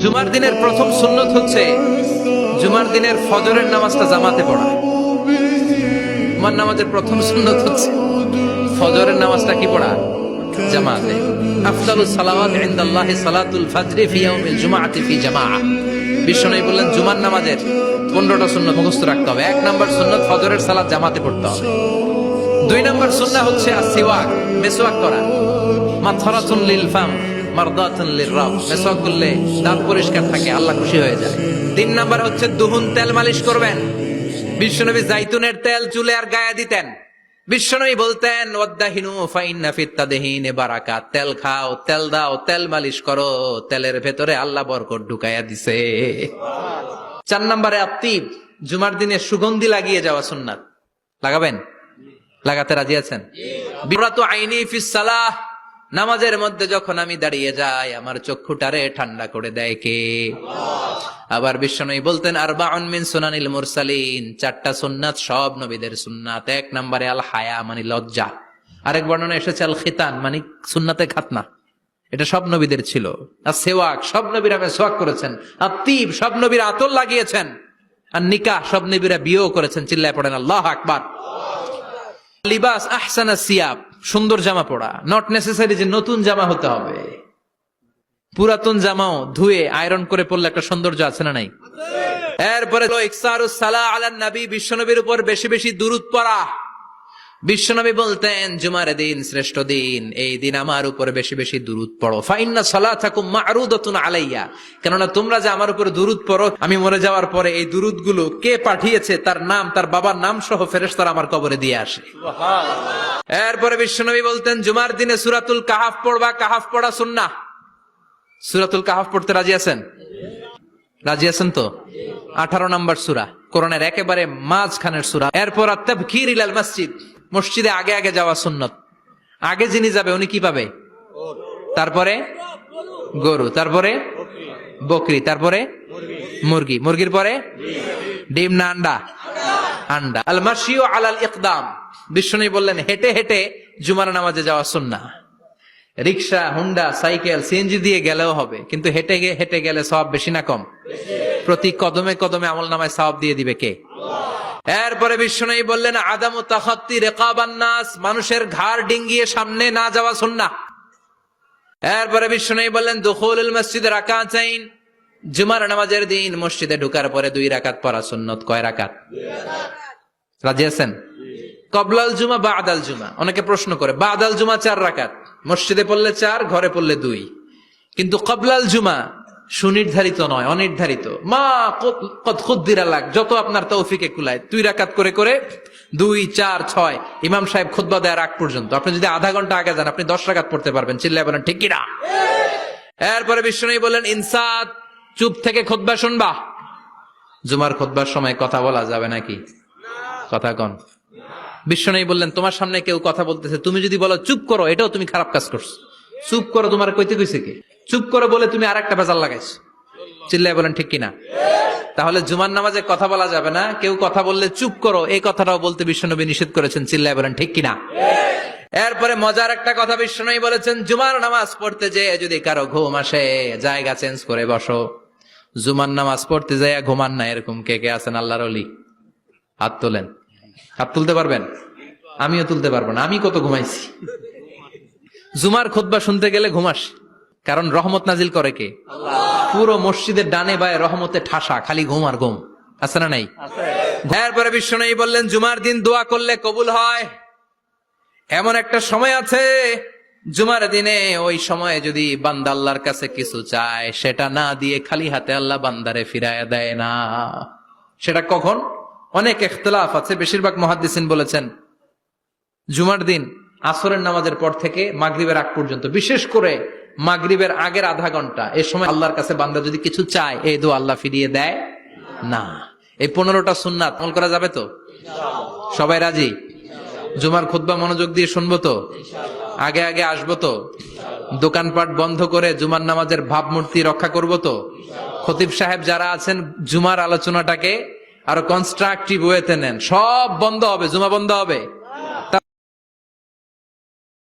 জুমার দিনের প্রথম সুন্নত হচ্ছে জুমার দিনের ফজরের নামাজটা জামাতে পড়া। জুমার নামাজের প্রথম সুন্নত হচ্ছে ফজরের নামাজটা কি পড়া? জামাতে। আফদালুস সালাওয়াত ইনদাল্লাহি সালাতুল ফজরি ফি ইয়াউমিল জুমআতি ফি জামাআহ। বিশ্বনবী বললেন জুমার নামাজের 15টা সুন্নত মুখস্থ রাখতে হবে। 1 নাম্বার সুন্নত ফজরের সালাত জামাতে পড়তে হবে। 2 নাম্বার সুন্নাহ হচ্ছে আসওয়াক, মেসওয়াক করা। মাতহারাতুন লিল ফাম মারদাতুন লির-রাব, মেসওয়াক করলে দাঁত পরিষ্কার থাকে, আল্লাহ খুশি হয়ে যায়। 3 নাম্বার হচ্ছে দুহুন, তেল মালিশ করবেন। বিশ্বনবী জাইতুনের তেল চুলে আর গায়ে দিতেন। বিশ্বনবী বলতেন ওয়াদাহিনু ফাইন্না ফিত তাদহিনে বারাকাত, তেল খাও, তেল দাও, তেল মালিশ করো, তেলের ভেতরে আল্লাহ বরকত ঢুকাইয়া দিছে। 4 নম্বরে আত্তিব, জুমার দিনে সুগন্ধি লাগিয়ে যাওয়া সুন্নাত। লাগাবেন? লাগাতে রাজি আছেন? বিরাতু আইনি ফিস সালাহ, নামাজের মধ্যে যখন আমি দাঁড়িয়ে যাই আমার চক্ষুটারে ঠান্ডা করে দেয় কে? আবার বিশ্বনবী বলতেন আরবাউন মিন সুনানিল মুরসালিন, 4টা সুন্নাত সব নবীদের সুন্নাত। 1 নম্বরে আল হায়া মানে লজ্জা। আরেক বর্ণনা এসেছে আল খিতান মানে সুন্নাতে খাতনা, এটা সব নবীদের ছিল। আর সেওয়াক, সব নবীরা মেসওয়াক করেছেন। আত্তিব, সব নবীরা আতর লাগিয়েছেন। আর নিকাহ, সব নবীরা বিয়েও করেছেন। চিল্লায় পড়েন আল্লাহু আকবার। লিবাস আহসানা সিয়াব, সুন্দর জামা পড়া। নট নেসেসারি যে নতুন জামা হতে হবে, পুরাতন জামাও ধুয়ে আয়রন করে পড়লে একটা সৌন্দর্য আছে না নাই? এরপরে ইকসারুস সালাহ আলান নবী, বিশ্বনবীর উপর বেশি বেশি দুরূদ পড়া। বিশ্বনবী বলতেন জুমার দিন শ্রেষ্ঠ দিন, এই দিন আমার উপর বেশি বেশি দুরূদ পড়ো। ফাইন্না সালাতাকুম মা'রুদাতুন আলাইয়া, কেননা তোমরা যে আমার উপর দুরূদ পড়ো, আমি মরে যাওয়ার পরে এই দুরূদ গুলো কে পাঠিয়েছে তার নাম, তার বাবার নাম সহ ফেরেশতারা আমার কবরে দিয়ে আসে। সুবহানাল্লাহ। এরপরে বিশ্বনবী বলতেন জুমার দিনে সূরাতুল কাহাফ পড়বা। কাহাফ পড়া সুন্নাহ। সূরাতুল কাহাফ পড়তে রাজি আছেন? রাজি আছেন তো? 18 নম্বর সূরা, কোরআনের একেবারে মাঝখানের সূরা। এরপর আত-তাবকির ইলাল মসজিদ, মসজিদে আগে আগে যাওয়া সুন্নত। আগে যিনি যাবে উনি কি পাবে? তারপরে গরু, তারপরে বকরি, তারপরে মুরগি, মুরগির পরে ডিম না আন্ডা? আন্ডা। আল মাশিউ আলাল ইকদাম, বিশ্বনবী বললেন হেঁটে হেঁটে জুমার নামাজে যাওয়া সুন্নাহ। রিকশা, হুন্ডা, সাইকেল, সিএনজি দিয়ে গেলেও হবে, কিন্তু হেঁটে হেঁটে গেলে সওয়াব বেশি না কম? প্রতি কদমে কদমে আমলনামায় সওয়াব দিয়ে দিবে কে? এরপরে বিশ্বনবী বললেন আদামু তাখাত্তি রিকাবান নাস, মানুষের ঘাড় ডিঙ্গিয়ে সামনে না যাওয়া সুন্নাহ। এরপরে বিশ্বনবী বললেন দুখুলুল মসজিদে রাকাতাইন, জুমার নামাজের দিন মসজিদে ঢোকার পরে 2 রাকাত পড়া সুন্নত। কয় রাকাত? 2 রাকাত। রাজি আছেন? কবলাল জুমা বাদাল জুমা, অনেকে প্রশ্ন করে বাদাল জুমা 4 রাকাত, মসজিদে পড়লে 4, ঘরে পড়লে 2, কিন্তু কবলাল জুমা সুনির্ধারিত নয়, অনির্ধারিত। মা কদ খুদ্দিরা লাগ, যত আপনার তৌফিকে কুলায় 2 রাকাত করে করে 2, 4, 6 ইমাম সাহেব খুতবা দেওয়ার আগ পর্যন্ত। আপনি যদি আধা ঘন্টা আগে যান আপনি 10 রাকাত পড়তে পারবেন। চিল্লায় বলেন ঠিক কিনা? এরপরে বিশ্বনবী বললেন ইনসাত, চুপ থেকে খুতবা শুনবা। জুমার খুতবার সময় কথা বলা যাবে নাকি? কথা কন। বিশ্বনবী বললেন তোমার সামনে কেউ কথা বলতেছে, তুমি যদি বলো চুপ করো, এটাও তুমি খারাপ কাজ করছো। চুপ করো তোমার কইতে কইছে কে? চুপ করো বলে তুমি আরেকটা ভেজাল লাগাইছো। চিল্লায় বলেন ঠিক কিনা? তাহলে জুমার নামাজে কথা বলা যাবে না, কেউ কথা বললে চুপ করো এই কথাটাও বলতে বিশ্বনবী নিষেধ করেছেন। চিল্লায় বলেন ঠিক কিনা? এরপরে মজার একটা কথা বিশ্বনবী বলেছেন জুমার নামাজ পড়তে যেয়ে যদি কারো ঘুম আসে জায়গা চেঞ্জ করে বসো। জুমার নামাজ পড়তে যায় ঘুমান না, এরকম কে কে আছেন আল্লাহর ওলি? হাত তোলেন। হাত তুলতে পারবেন? আমিও তুলতে পারবো না, আমি কত ঘুমাইছি। জুমার খুতবা শুনতে গেলে ঘুমাস, কারণ রহমত নাজিল করে কে? আল্লাহ। পুরো মসজিদের ডানে বায়ে রহমতে ঠাসা, খালি ঘুম আর ঘুম। আছে না নাই? এরপরে বিশ্বনবী বললেন জুমার দিন দোয়া করলে কবুল হয়। এমন একটা সময় আছে জুমার দিনে, ওই সময়ে যদি বান্দা আল্লাহর কাছে কিছু চায় সেটা না দিয়ে খালি হাতে আল্লাহ বান্দারে ফিরায়া দেয় না। সেটা কখন? অনেক ইখতিলাফ আছে, বেশিরভাগ মুহাদ্দিসিন বলেছেন জুমার দিন আসরের নামাজের পর থেকে মাগরিবের আগ পর্যন্ত, বিশেষ করে মাগরিবের আগের আধা ঘন্টা, এই সময় আল্লাহর কাছে বান্দা যদি কিছু চায় এই দোয়া আল্লাহ ফিরিয়ে দেয় না। এই 15টা সুন্নাত আমল করা যাবে তো? সবাই রাজি? জুমার খুতবা মনোযোগ দিয়ে শুনবো তো? আগে আগে আসবো তো? দোকানপাট বন্ধ করে জুমার নামাজের ভাবমূর্তি রক্ষা করবো তো? খতিব সাহেব যারা আছেন জুমার আলোচনাটাকে আরো কনস্ট্রাকটিভ ওয়েতে নেন। সব বন্ধ হবে, জুমা বন্ধ হবে।